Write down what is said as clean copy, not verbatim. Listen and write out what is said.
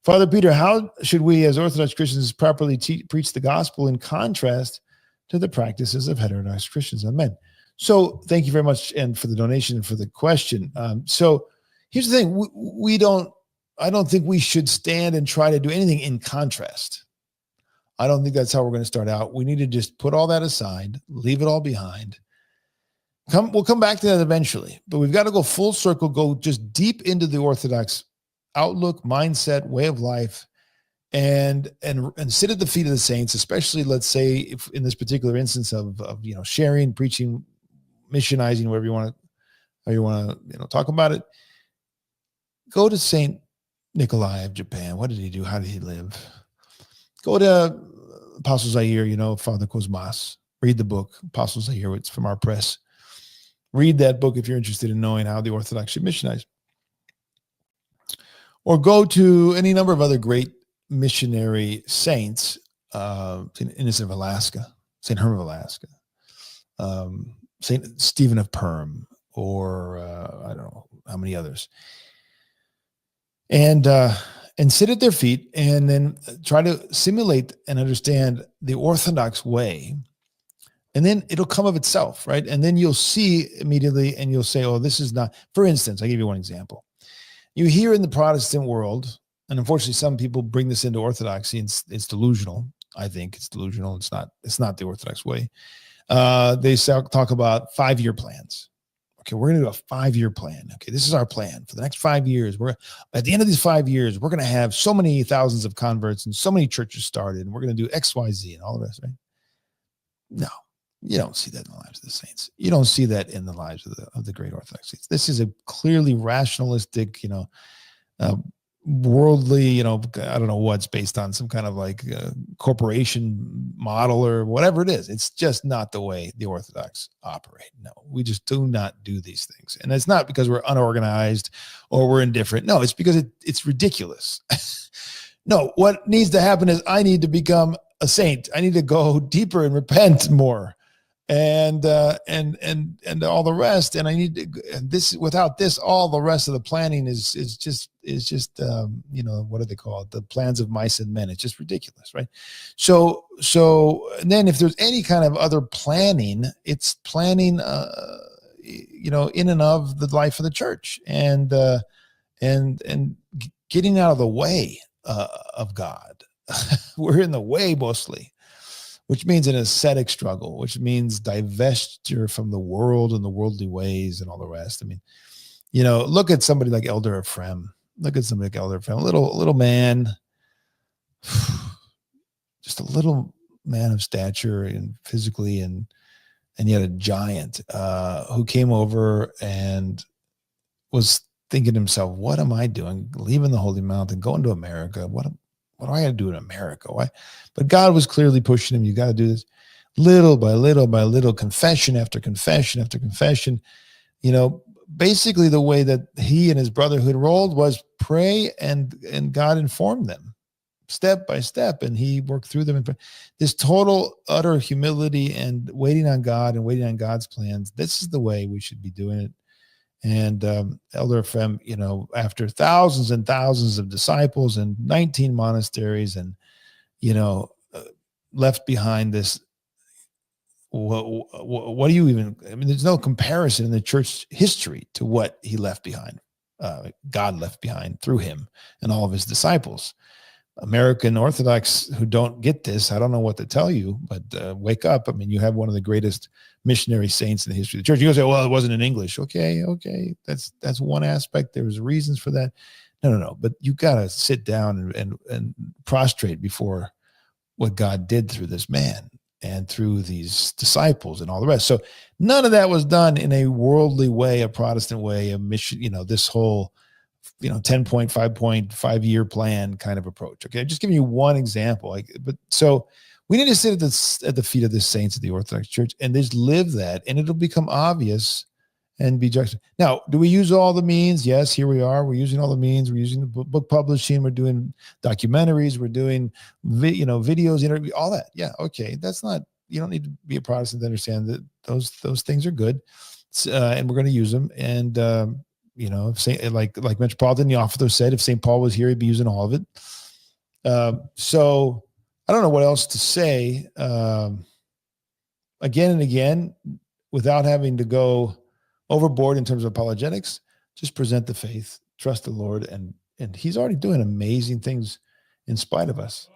Father Peter, how should we as Orthodox Christians properly preach the gospel in contrast to the practices of heterodox Christians? Amen. So thank you very much, and for the donation and for the question. So here's the thing. I don't think we should stand and try to do anything in contrast. I don't think that's how we're going to start out. We need to just put all that aside, leave it all behind. We'll come back to that eventually, but we've got to go full circle, go just deep into the Orthodox outlook, mindset, way of life, and sit at the feet of the saints, especially, let's say, if in this particular instance of sharing, preaching, missionizing, whatever you want to talk about it. Go to Saint Nikolai of Japan. What did he do? How did he live? Go to Apostle Zaire, Father Cosmas. Read the book, Apostle Zaire. It's from our press. Read that book if you're interested in knowing how the Orthodox should missionize. Or go to any number of other great missionary saints, St. Innocent of Alaska, St. Herman of Alaska, St. Stephen of Perm, or I don't know how many others. And sit at their feet and then try to simulate and understand the Orthodox way. And then it'll come of itself, right? And then you'll see immediately and you'll say, oh, this is not, for instance, I'll give you one example. You hear in the Protestant world, and unfortunately some people bring this into Orthodoxy, and it's delusional. I think it's delusional. It's not the Orthodox way. They talk about 5-year plans. Okay, we're going to do a 5-year plan. Okay, this is our plan for the next 5 years. At the end of these 5 years, we're going to have so many thousands of converts and so many churches started, and we're going to do X, Y, Z and all the rest, right? No, you don't see that in the lives of the saints. You don't see that in the lives of the great Orthodox saints. This is a clearly rationalistic, worldly, I don't know what's based on some kind of like corporation model or whatever it is. It's just not the way the Orthodox operate. No, we just do not do these things. And it's not because we're unorganized or we're indifferent. No, it's because it's ridiculous. No, what needs to happen is I need to become a saint. I need to go deeper and repent more. And all the rest, and I need to, and this, without this, all the rest of the planning is just what do they call it? The plans of mice and men. It's just ridiculous, right? So and then if there's any kind of other planning, it's planning, in and of the life of the church, and getting out of the way of God. We're in the way mostly, which means an ascetic struggle, which means divestiture from the world and the worldly ways and all the rest. I mean, look at somebody like Elder Ephraim. Little man, just a little man of stature and physically, and yet a giant who came over and was thinking to himself, what am I doing? Leaving the Holy Mountain, going to America. What do I got to do in America? Why? But God was clearly pushing him. You got to do this little by little by little, confession after confession after confession. Basically the way that he and his brotherhood rolled was pray, and God informed them step by step, and he worked through them. And this total, utter humility and waiting on God and waiting on God's plans. This is the way we should be doing it. And Elder Ephraim, after thousands and thousands of disciples and 19 monasteries, and left behind this. What do you even? I mean, there's no comparison in the church history to what he left behind. God left behind through him and all of his disciples. American Orthodox who don't get this, I don't know what to tell you, but wake up. I mean, you have one of the greatest missionary saints in the history of the church. You say, well, it wasn't in English. Okay. That's one aspect. There was reasons for that. No. But you got to sit down and prostrate before what God did through this man and through these disciples and all the rest. So none of that was done in a worldly way, a Protestant way, a mission, this whole 10-point, 5-point, 5-year plan kind of approach. Okay. Just giving you one example. So we need to sit at the feet of the saints of the Orthodox Church and just live that, and it'll become obvious and be judged. Now, do we use all the means? Yes, here we are. We're using all the means. We're using the book publishing. We're doing documentaries. We're doing, videos, interview, all that. Yeah. Okay. That's not, you don't need to be a Protestant to understand that those things are good. And we're going to use them. And, if like Metropolitan Theophilus said, if St. Paul was here, he'd be using all of it. So I don't know what else to say. Again and again, without having to go overboard in terms of apologetics, just present the faith, trust the Lord, and he's already doing amazing things in spite of us.